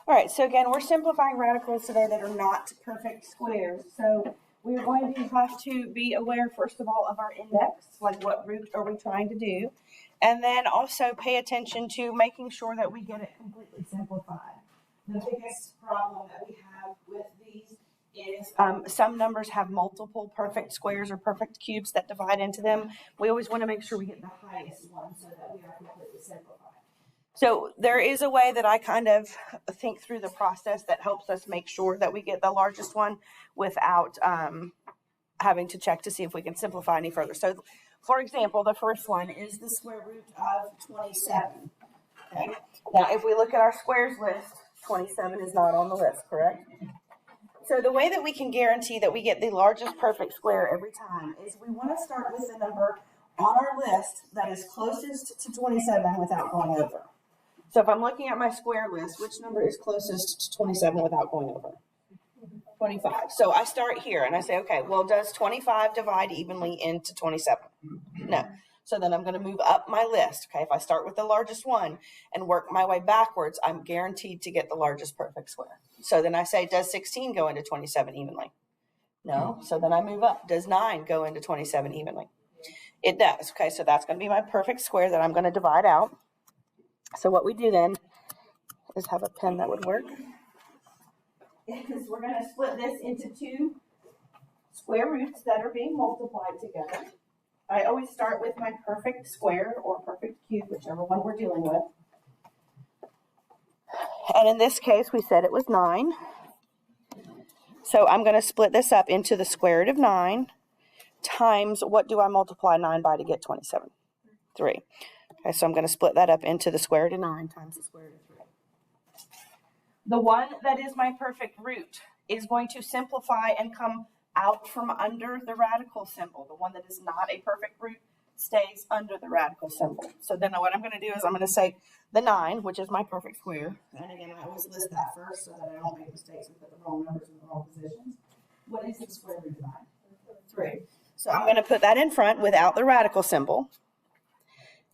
All right, so again, we're simplifying radicals today that are not perfect squares. So we're going to have to be aware, first of all, of our index, like what root are we trying to do, and then also pay attention to making sure that we get it completely simplified. The biggest problem that we have with these is some numbers have multiple perfect squares or perfect cubes that divide into them. We always want to make sure we get the highest one so that we are completely simplified. So there is a way that I kind of think through the process that helps us make sure that we get the largest one without having to check to see if we can simplify any further. So, for example, the first one is the square root of 27. Okay. Now, if we look at our squares list, 27 is not on the list, correct? So the way that we can guarantee that we get the largest perfect square every time is we want to start with the number on our list that is closest to 27 without going over. So if I'm looking at my square list, which number is closest to 27 without going over? 25. So I start here and I say, okay, well, does 25 divide evenly into 27? No. So then I'm going to move up my list. Okay, if I start with the largest one and work my way backwards, I'm guaranteed to get the largest perfect square. So then I say, does 16 go into 27 evenly? No. So then I move up. Does 9 go into 27 evenly? It does. Okay, so that's going to be my perfect square that I'm going to divide out. So what we do then is have a pen that would work. Is we're going to split this into two square roots that are being multiplied together. I always start with my perfect square or perfect cube, whichever one we're dealing with. And in this case, we said it was 9. So I'm going to split this up into the square root of 9 times, what do I multiply 9 by to get 27? 3. Okay, so I'm going to split that up into the square root of 9 times the square root of 3. The one that is my perfect root is going to simplify and come out from under the radical symbol. The one that is not a perfect root stays under the radical symbol. So then what I'm going to do is I'm going to say the 9, which is my perfect square. And again, I always list that first so that I don't make mistakes and put the wrong numbers in the wrong positions. What is the square root of 9? 3. So I'm going to put that in front without the radical symbol.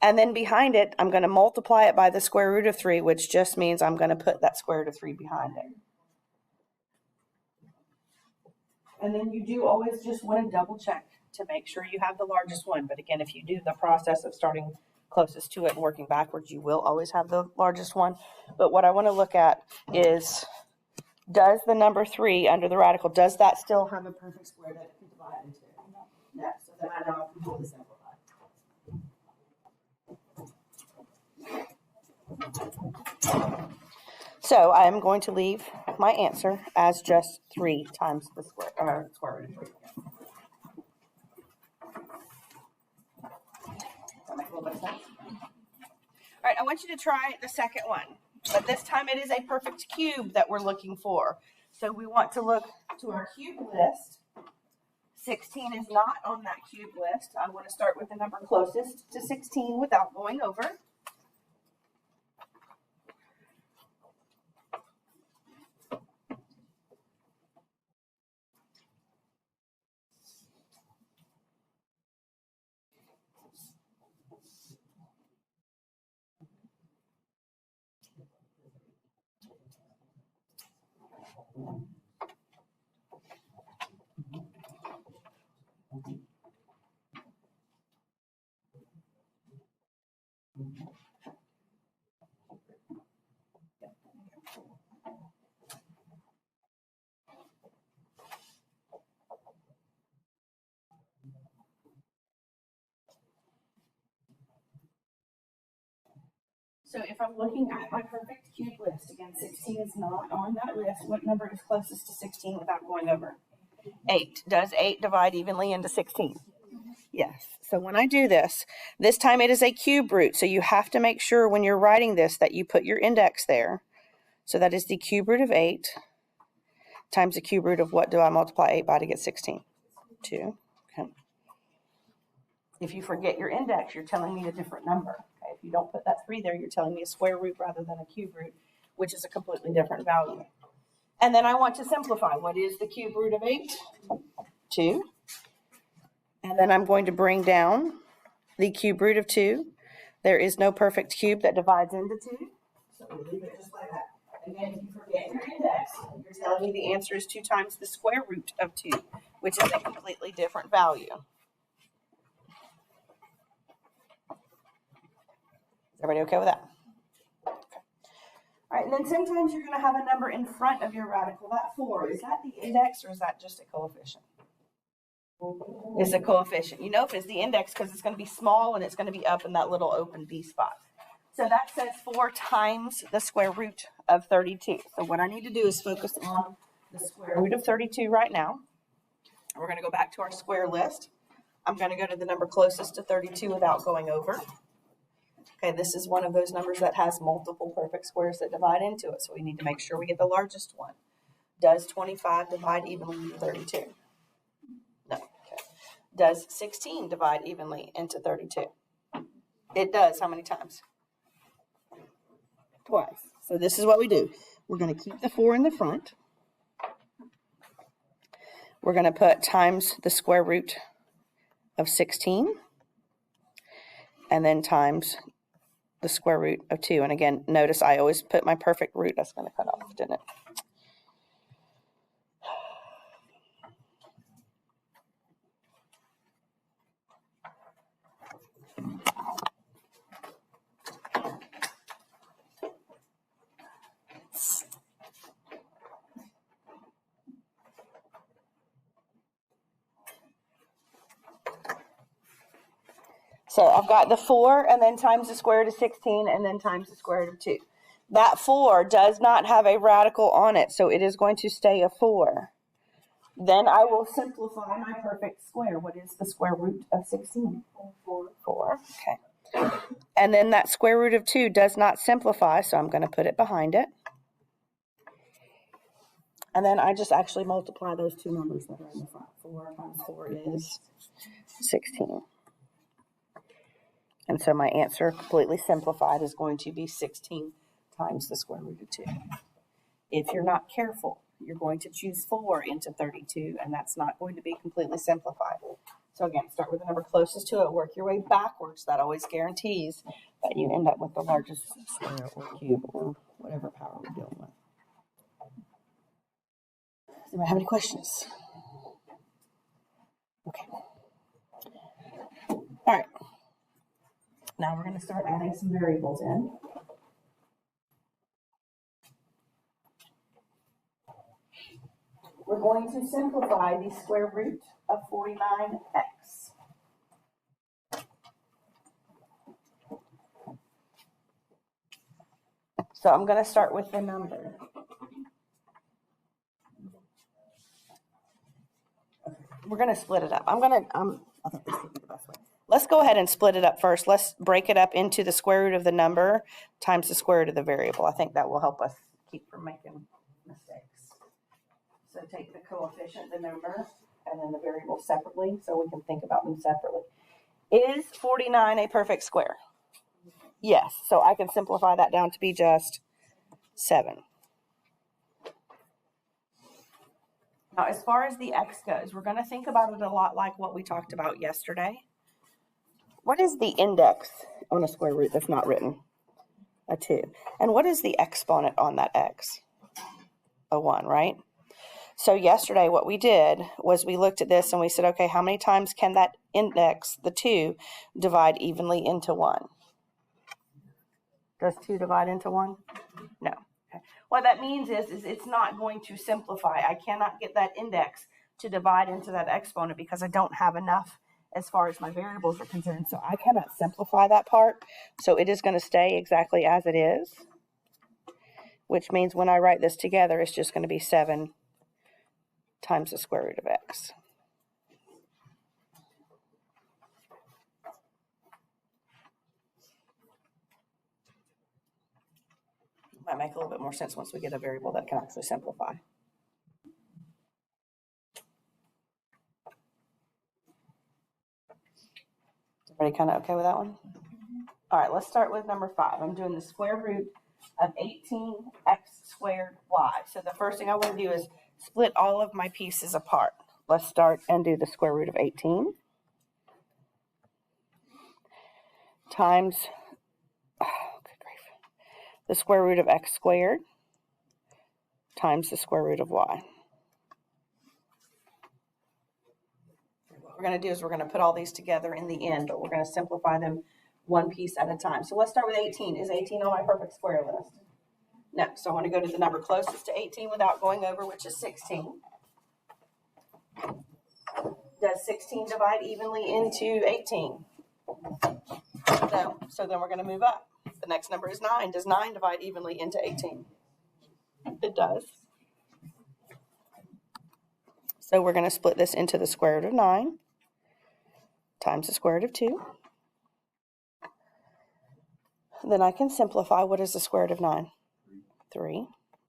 And then behind it, I'm going to multiply it by the square root of 3, which just means I'm going to put that square root of 3 behind it. And then you do always just want to double check to make sure you have the largest one. But again, if you do the process of starting closest to it and working backwards, you will always have the largest one. But what I want to look at is, does the number 3 under the radical, does that still have a perfect square that it can divide into? No. So then I know I'm completely simplified. So I'm going to leave my answer as just 3 times the square root of 3. That make a little bit of sense? All right, I want you to try the second one, but this time it is a perfect cube that we're looking for. So we want to look to our cube list. 16 is not on that cube list. I want to start with the number closest to 16 without going over. So if I'm looking at my perfect cube list, again, 16 is not on that list. What number is closest to 16 without going over? 8. Does 8 divide evenly into 16? Yes. So when I do this time it is a cube root. So you have to make sure when you're writing this that you put your index there. So that is the cube root of 8 times the cube root of what do I multiply 8 by to get 16? 2. Okay. If you forget your index, you're telling me a different number. Okay. If you don't put that 3 there, you're telling me a square root rather than a cube root, which is a completely different value. And then I want to simplify. What is the cube root of 8? 2. And then I'm going to bring down the cube root of 2. There is no perfect cube that divides into 2. So we leave it just like that. Again, if you forget tell me the answer is 2 times the square root of 2, which is a completely different value. Is everybody okay with that? Okay. All right, and then sometimes you're going to have a number in front of your radical. That 4, is that the index or is that just a coefficient? It's a coefficient. You know if it's the index because it's going to be small and it's going to be up in that little open B spot. So that says 4 times the square root of 32. So what I need to do is focus on the square root of 32 right now. We're going to go back to our square list. I'm going to go to the number closest to 32 without going over. Okay, this is one of those numbers that has multiple perfect squares that divide into it. So we need to make sure we get the largest one. Does 25 divide evenly into 32? No. Okay. Does 16 divide evenly into 32? It does. How many times? Twice. So this is what we do. We're going to keep the 4 in the front. We're going to put times the square root of 16. And then times the square root of 2. And again, notice I always put my perfect root. That's going to cut off, didn't it? So I've got the 4 and then times the square root of 16 and then times the square root of 2. That 4 does not have a radical on it, so it is going to stay a 4. Then I will simplify my perfect square. What is the square root of 16? 4. Okay. And then that square root of 2 does not simplify, so I'm going to put it behind it. And then I just actually multiply those two numbers that are in the front. 4 times 4 is 16. And so my answer, completely simplified, is going to be 16 times the square root of 2. If you're not careful, you're going to choose 4 into 32, and that's not going to be completely simplified. So again, start with the number closest to it, work your way backwards. That always guarantees that you end up with the largest square or cube or whatever power we're dealing with. Does anybody have any questions? Okay. All right. Now we're going to start adding some variables in. We're going to simplify the square root of 49x. So I'm going to start with the number. We're going to split it up. I think this would be the best way. Let's go ahead and split it up first. Let's break it up into the square root of the number times the square root of the variable. I think that will help us keep from making mistakes. So take the coefficient, the number, and then the variable separately so we can think about them separately. Is 49 a perfect square? Yes. So I can simplify that down to be just 7. Now, as far as the x goes, we're going to think about it a lot like what we talked about yesterday. What is the index on a square root that's not written? A 2. And what is the exponent on that x? A 1, right? So yesterday what we did was we looked at this and we said, okay, how many times can that index, the 2, divide evenly into 1? Does 2 divide into 1? No. Okay. What that means is it's not going to simplify. I cannot get that index to divide into that exponent because I don't have enough as far as my variables are concerned. So I cannot simplify that part. So it is going to stay exactly as it is, which means when I write this together, it's just going to be 7 times the square root of x. Might make a little bit more sense once we get a variable that can actually simplify. Everybody kind of okay with that one? All right, let's start with number 5. I'm doing the square root of 18x squared y. So the first thing I want to do is split all of my pieces apart. Let's start and do the square root of 18 times the square root of x squared times the square root of y. What we're going to do is we're going to put all these together in the end, but we're going to simplify them one piece at a time. So let's start with 18. Is 18 on my perfect square list? No. So I want to go to the number closest to 18 without going over, which is 16. Does 16 divide evenly into 18? No. So then we're going to move up. The next number is 9. Does 9 divide evenly into 18? It does. So we're going to split this into the square root of 9 times the square root of 2. Then I can simplify. What is the square root of 9? 3.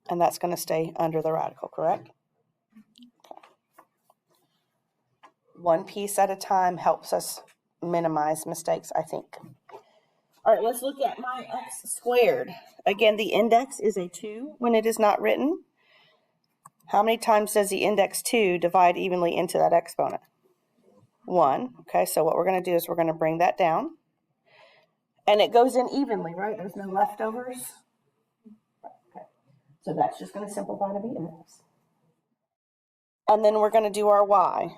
And that's going to stay under the radical, correct? Okay. One piece at a time helps us minimize mistakes, I think. All right, let's look at my x squared. Again, the index is a 2 when it is not written. How many times does the index 2 divide evenly into that exponent? 1. Okay, so what we're going to do is we're going to bring that down. And it goes in evenly, right? There's no leftovers. Okay, so that's just going to simplify to be index. And then we're going to do our y.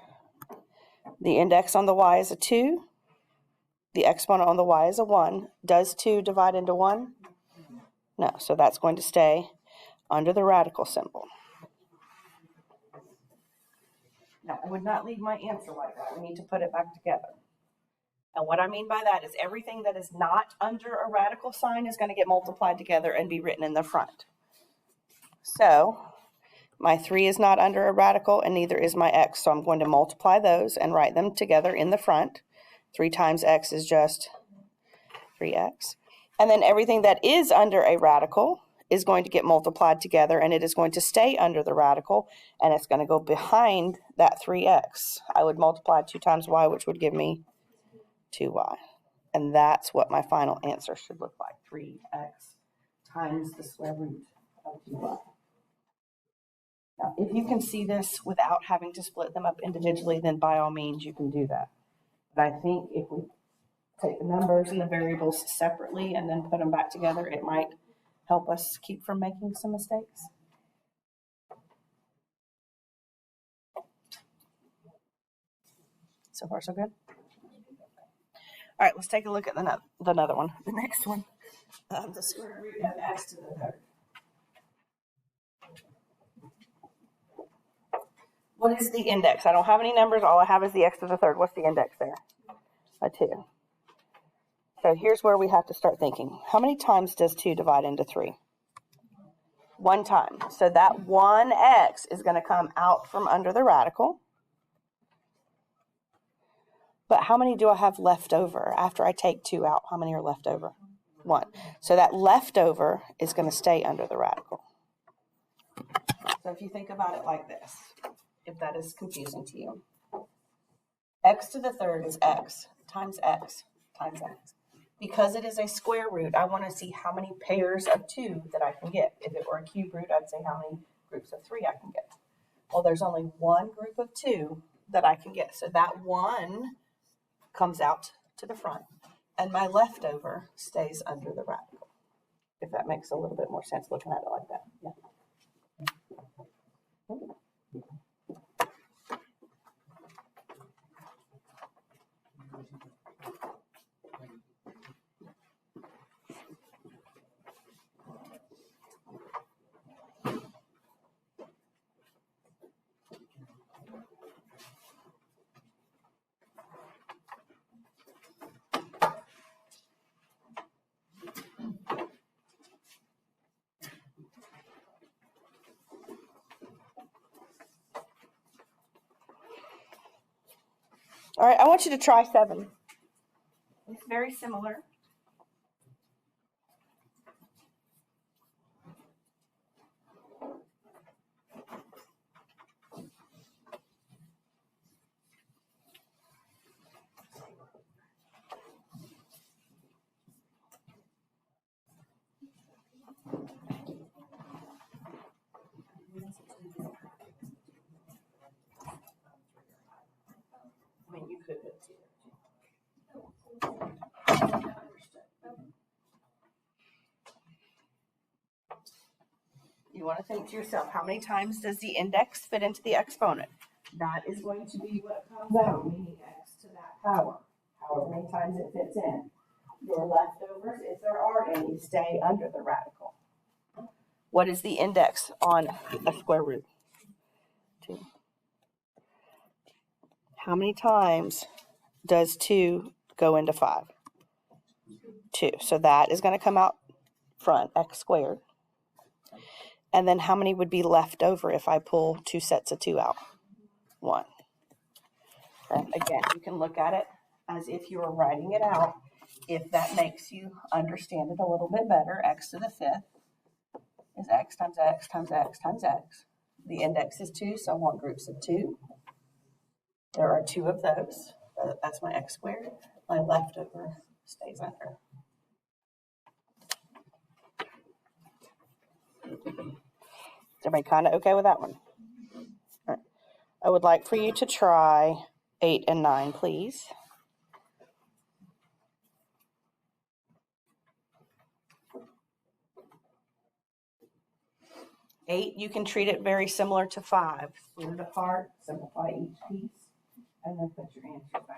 The index on the y is a 2. The exponent on the y is a 1. Does 2 divide into 1? No, so that's going to stay under the radical symbol. Now, I would not leave my answer like that. We need to put it back together. And what I mean by that is everything that is not under a radical sign is going to get multiplied together and be written in the front. So my 3 is not under a radical and neither is my x. So I'm going to multiply those and write them together in the front. 3 times x is just 3x. And then everything that is under a radical is going to get multiplied together and it is going to stay under the radical and it's going to go behind that 3x. I would multiply 2 times y, which would give me 2y. And that's what my final answer should look like. 3x times the square root of 2y. Now, if you can see this without having to split them up individually, then by all means you can do that. But I think if we take the numbers and the variables separately and then put them back together, it might help us keep from making some mistakes. So far, so good? All right, let's take a look at another one. The next one, the square root of x to the third. What is the index? I don't have any numbers. All I have is the x to the third. What's the index there? A 2. So here's where we have to start thinking. How many times does 2 divide into 3? 1 time. So that 1x is going to come out from under the radical. But how many do I have left over? After I take 2 out, how many are left over? 1. So that leftover is going to stay under the radical. So if you think about it like this, if that is confusing to you, x to the third is x times x times x. Because it is a square root, I want to see how many pairs of 2 that I can get. If it were a cube root, I'd say how many groups of 3 I can get. Well, there's only one group of 2 that I can get. So that 1 comes out to the front, and my leftover stays under the radical. If that makes a little bit more sense looking at it like that. Yeah. All right, I want you to try 7. It's very similar. I mean, you could do it. want to think to yourself, how many times does the index fit into the exponent? That is going to be what comes out, meaning x to that power, however many times it fits in. Your leftovers, if there are any, stay under the radical. What is the index on a square root? 2. How many times does 2 go into 5? 2. So that is going to come out front, x squared. And then how many would be left over if I pull 2 sets of 2 out? 1. And again, you can look at it as if you were writing it out. If that makes you understand it a little bit better, x to the 5th is x times x times x times x. The index is 2, so I want groups of 2. There are 2 of those. That's my x squared. My leftover stays under. Is everybody kind of okay with that one? All right. I would like for you to try 8 and 9, please. 8, you can treat it very similar to 5. Split it apart, simplify each piece, and then put your answers back together.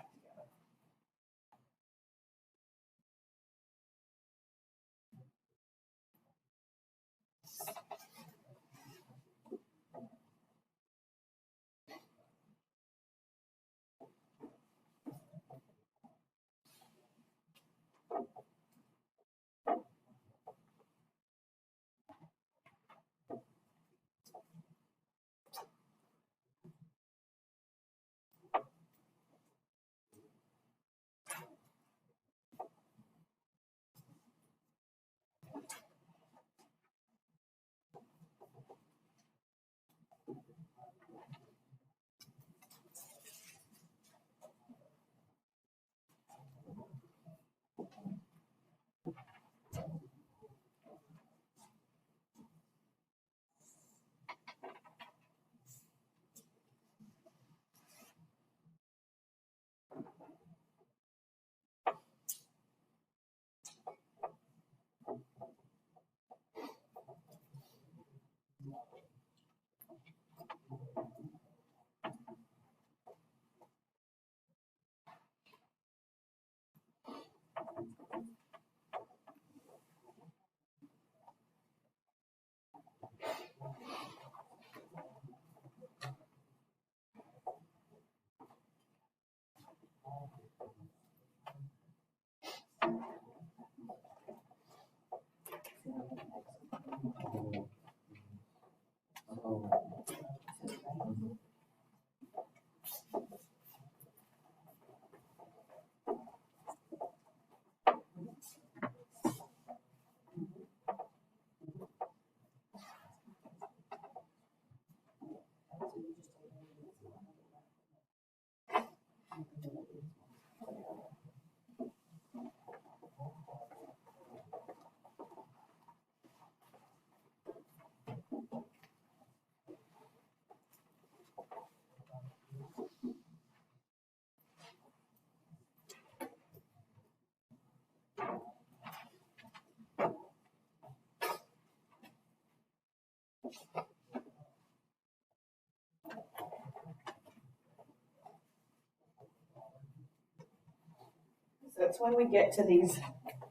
So that's when we get to these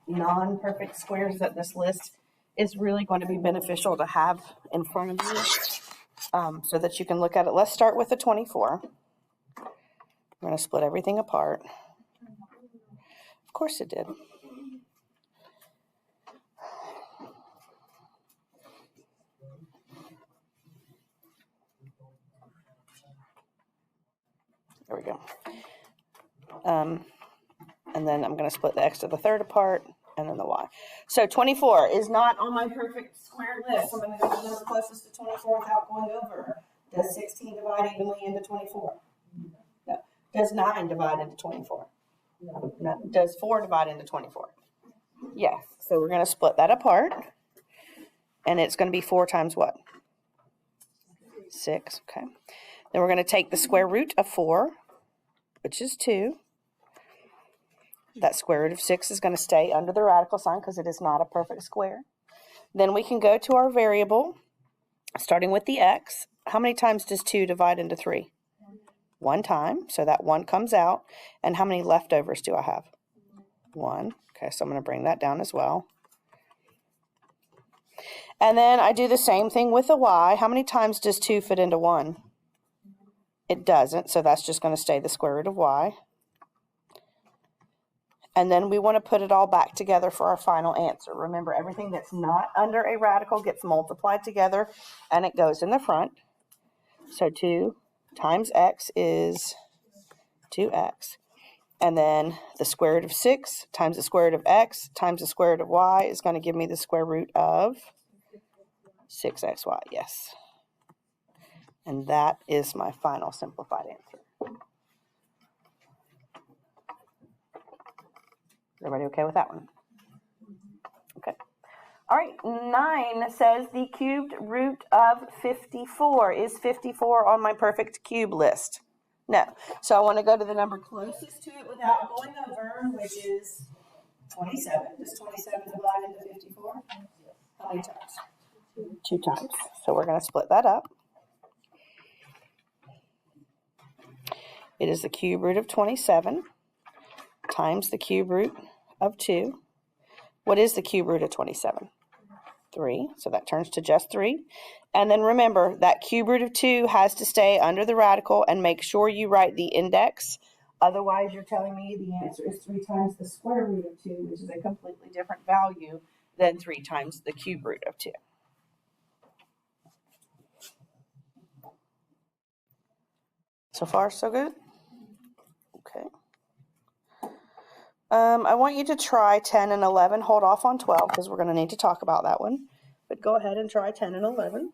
non-perfect squares that this list is really going to be beneficial to have in front of you so that you can look at it. Let's start with the 24. We're going to split everything apart. Of course it did. There we go. And then I'm going to split the x to the third apart, and then the y. So 24 is not on my perfect square list. I'm going to go to the number closest to 24 without going over. Does 16 divide evenly into 24? No. Does 9 divide into 24? No. Does 4 divide into 24? Yes. So we're going to split that apart, and it's going to be 4 times what? 6. Okay. Then we're going to take the square root of 4, which is 2. That square root of 6 is going to stay under the radical sign because it is not a perfect square. Then we can go to our variable, starting with the x, how many times does 2 divide into 3? 1 time, so that 1 comes out. And how many leftovers do I have? 1. Okay, so I'm going to bring that down as well. And then I do the same thing with the y. How many times does 2 fit into 1? It doesn't, so that's just going to stay the square root of y. And then we want to put it all back together for our final answer. Remember, everything that's not under a radical gets multiplied together, and it goes in the front. So 2 times x is 2x. And then the square root of 6 times the square root of x times the square root of y is going to give me the square root of 6xy, yes. And that is my final simplified answer. Everybody okay with that one? Okay. All right, 9 says the cubed root of 54. Is 54 on my perfect cube list? No. So I want to go to the number closest to it without going over, which is 27. Does 27 divide into 54? How many times? 2 times. So we're going to split that up. It is the cube root of 27 times the cube root of 2. What is the cube root of 27? 3. So that turns to just 3. And then remember, that cube root of 2 has to stay under the radical, and make sure you write the index. Otherwise, you're telling me the answer is 3 times the square root of 2, which is a completely different value than 3 times the cube root of 2. So far, so good? Okay. I want you to try 10 and 11. Hold off on 12 because we're going to need to talk about that one. But go ahead and try 10 and 11.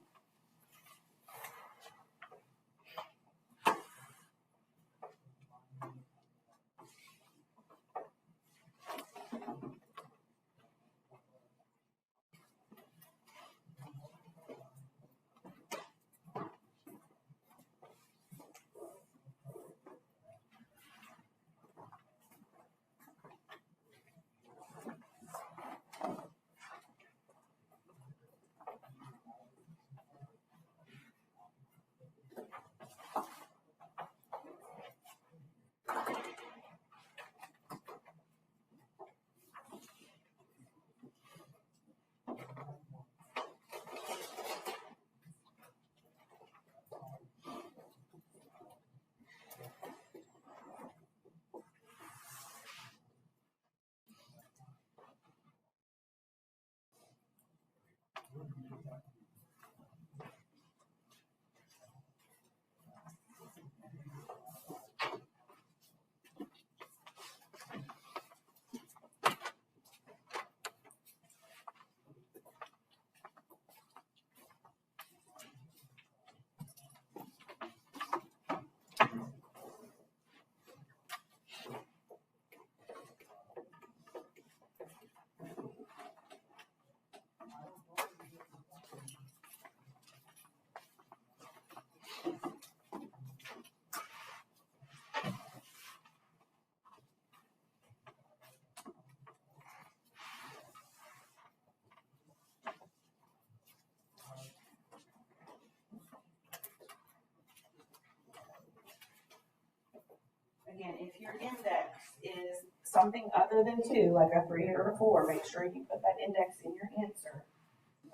Again, if your index is something other than 2, like a 3 or a 4, make sure you put that index in your answer.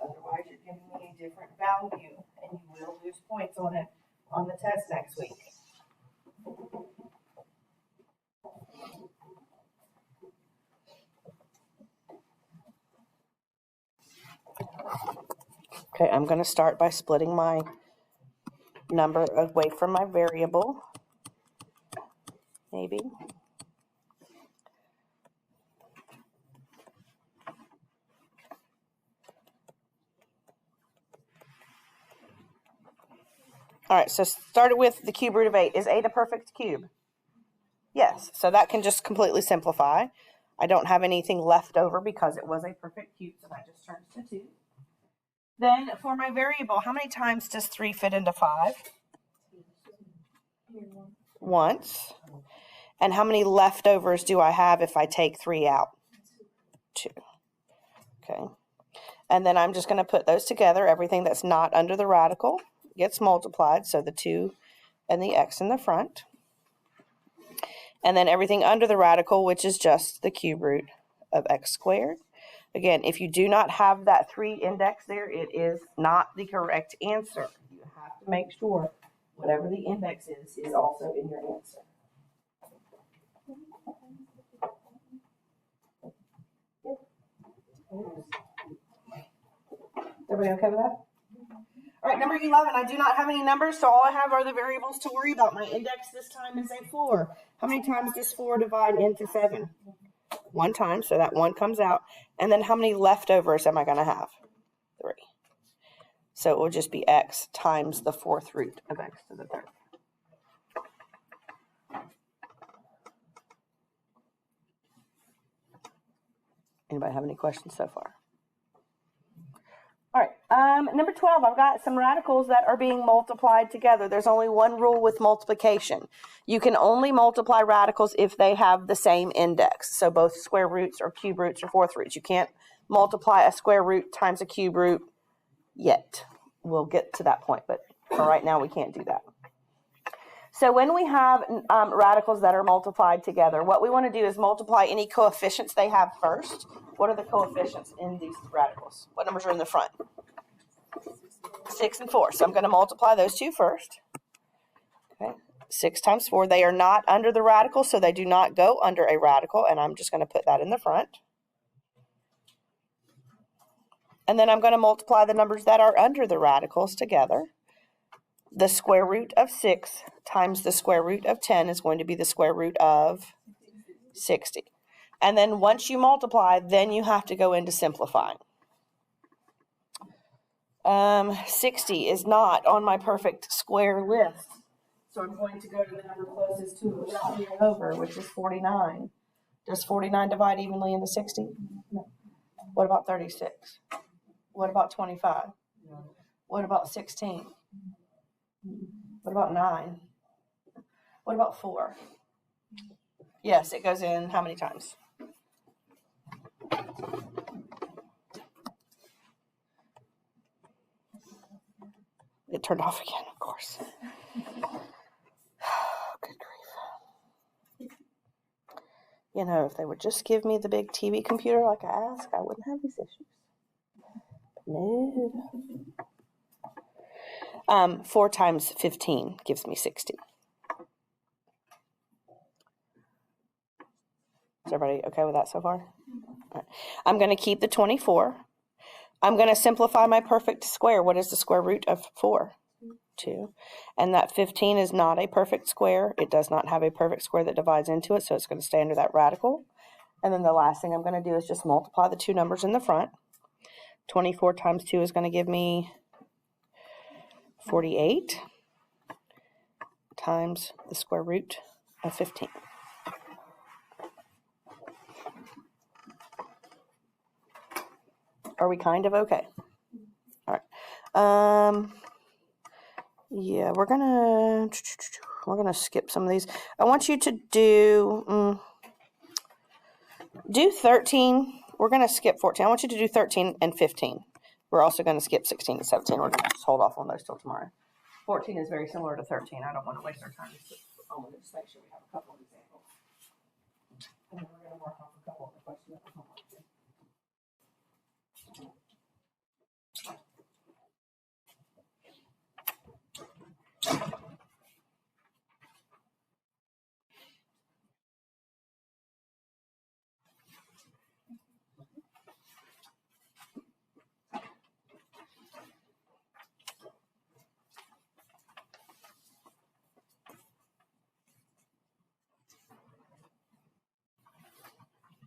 Otherwise, you're giving me a different value, and you will lose points on it on the test next week. Okay, I'm going to start by splitting my number away from my variable. Maybe. All right, so started with the cube root of 8. Is 8 a perfect cube? Yes, so that can just completely simplify. I don't have anything left over because it was a perfect cube, so that just turns to 2. Then for my variable, how many times does 3 fit into 5? Once. And how many leftovers do I have if I take 3 out? 2. Okay. And then I'm just going to put those together. Everything that's not under the radical gets multiplied, so the 2 and the x in the front. And then everything under the radical, which is just the cube root of x squared. Again, if you do not have that 3 index there, it is not the correct answer. You have to make sure whatever the index is also in your answer. Everybody okay with that? All right, number 11, I do not have any numbers, so all I have are the variables to worry about. My index this time is a 4. How many times does 4 divide into 7? 1 time, so that 1 comes out. And then how many leftovers am I going to have? 3. So it will just be x times the 4th root of x to the 3rd. Anybody have any questions so far? All right, number 12, I've got some radicals that are being multiplied together. There's only one rule with multiplication. You can only multiply radicals if they have the same index. So both square roots or cube roots or 4th roots. You can't multiply a square root times a cube root yet. We'll get to that point, but for right now we can't do that. So when we have radicals that are multiplied together, what we want to do is multiply any coefficients they have first. What are the coefficients in these radicals? What numbers are in the front? 6 and 4. So I'm going to multiply those two first. Okay. 6 times 4. They are not under the radical, so they do not go under a radical, and I'm just going to put that in the front. And then I'm going to multiply the numbers that are under the radicals together. The square root of 6 times the square root of 10 is going to be the square root of 60. And then once you multiply, then you have to go into simplifying. 60 is not on my perfect square list. So I'm going to go to the number closest to it without being over, which is 49. Does 49 divide evenly into 60? No. What about 36? What about 25? What about 16? What about 9? What about 4? Yes, it goes in how many times? It turned off again, of course. Good grief. You know, if they would just give me the big TV computer like I asked, I wouldn't have these issues. No. 4 times 15 gives me 60. Is everybody okay with that so far? All right. I'm going to keep the 24. I'm going to simplify my perfect square. What is the square root of 4? 2. And that 15 is not a perfect square. It does not have a perfect square that divides into it, so it's going to stay under that radical. And then the last thing I'm going to do is just multiply the two numbers in the front. 24 times 2 is going to give me 48 times the square root of 15. Are we kind of okay? All right. Yeah, we're gonna skip some of these. I want you to do 13. We're gonna skip 14. I want you to do 13 and 15. We're also gonna skip 16 and 17. We're gonna just hold off on those till tomorrow. 14 is very similar to 13. I don't want to waste our time. I want to just make sure we have a couple of examples. And then we're gonna mark off a couple of the questions that we're homework.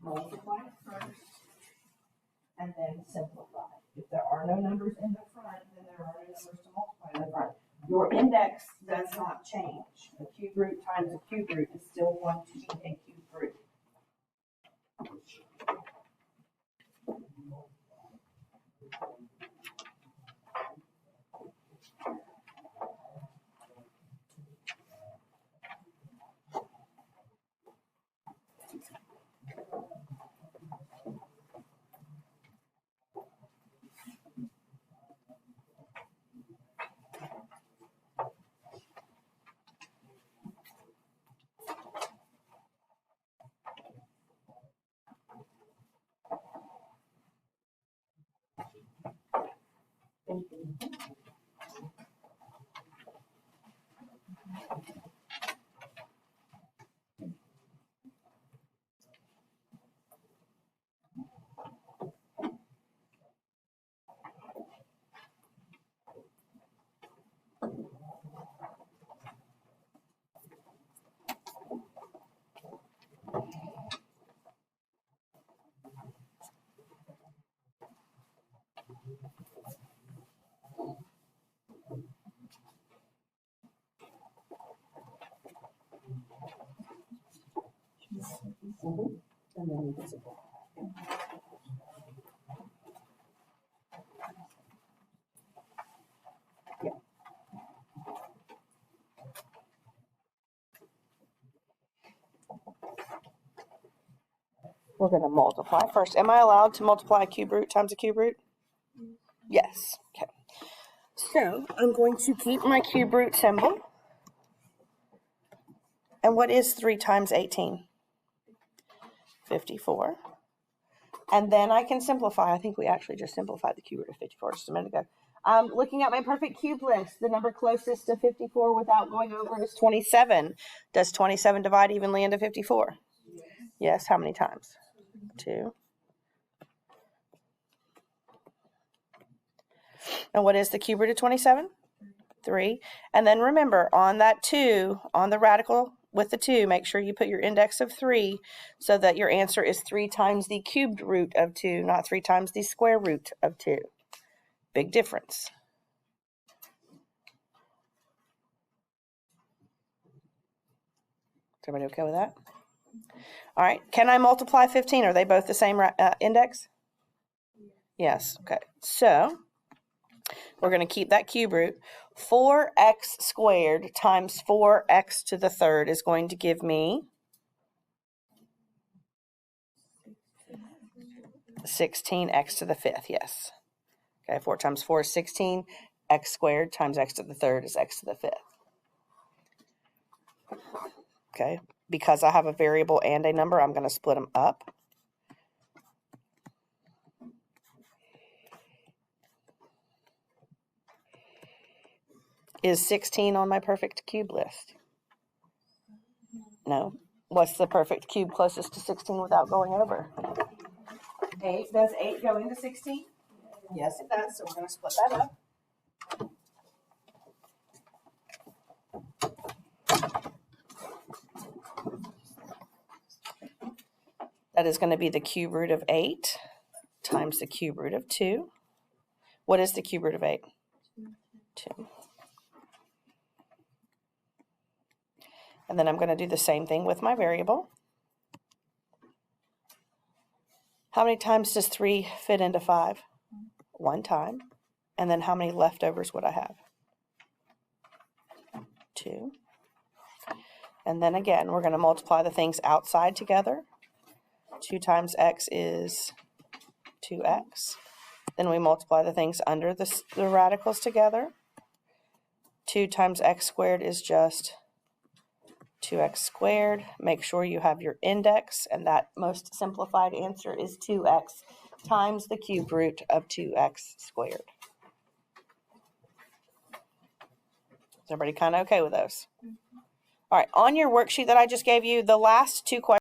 Multiply first, and then simplify. If there are no numbers in the front, then there are no numbers to multiply in the front. Your index does not change. A cube root times a cube root is still going to be a cube root. And then you can simplify. Yeah. We're going to multiply first. Am I allowed to multiply a cube root times a cube root? Yes. Okay. So I'm going to keep my cube root symbol. And what is 3 times 18? 54. And then I can simplify. I think we actually just simplified the cube root of 54 just a minute ago. Looking at my perfect cube list, the number closest to 54 without going over is 27. Does 27 divide evenly into 54? Yes. How many times? 2. And what is the cube root of 27? 3. And then remember, on that 2, on the radical with the 2, make sure you put your index of 3 so that your answer is 3 times the cubed root of 2, not 3 times the square root of 2. Big difference. Is everybody okay with that? All right. Can I multiply 15? Are they both the same index? Yes. Okay. So we're going to keep that cube root. 4x squared times 4x to the third is going to give me 16x to the fifth. Yes. Okay. 4 times 4 is 16. X squared times x to the third is x to the fifth. Okay. Because I have a variable and a number, I'm going to split them up. Is 16 on my perfect cube list? No. What's the perfect cube closest to 16 without going over? 8. Does 8 go into 16? Yes, it does. So we're going to split that up. That is going to be the cube root of 8 times the cube root of 2. What is the cube root of 8? 2. And then I'm going to do the same thing with my variable. How many times does 3 fit into 5? 1 time. And then how many leftovers would I have? 2. And then again, we're going to multiply the things outside together. 2 times x is 2x. Then we multiply the things under the radicals together. 2 times x squared is just 2x squared. Make sure you have your index, and that most simplified answer is 2x times the cube root of 2x squared. Is everybody kind of okay with those? All right, on your worksheet that I just gave you, the last 2 questions